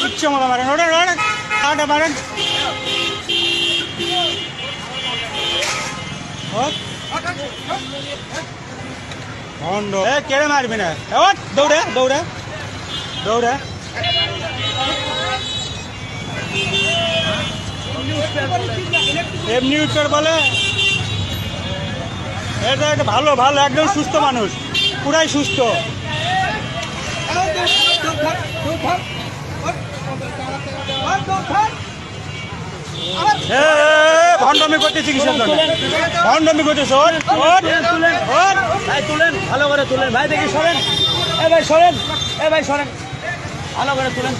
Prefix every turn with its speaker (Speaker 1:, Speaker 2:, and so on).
Speaker 1: ইচ্ছে মতো মারেন ওটা মারেন কেড়ে মারবি না দৌড়ে দৌড়ে দৌড়ে এমনি উত্তর বলে এটা একটা ভালো ভালো একদম সুস্থ মানুষ পুরাই সুস্থ ভণ্ডামি করতেছি কিসের জন্য ভণ্ডামি করতেছে
Speaker 2: তুলেন ভালো করে তুলেন ভাই দেখি সরেন এ ভাই সরেন ভালো করে তুলেন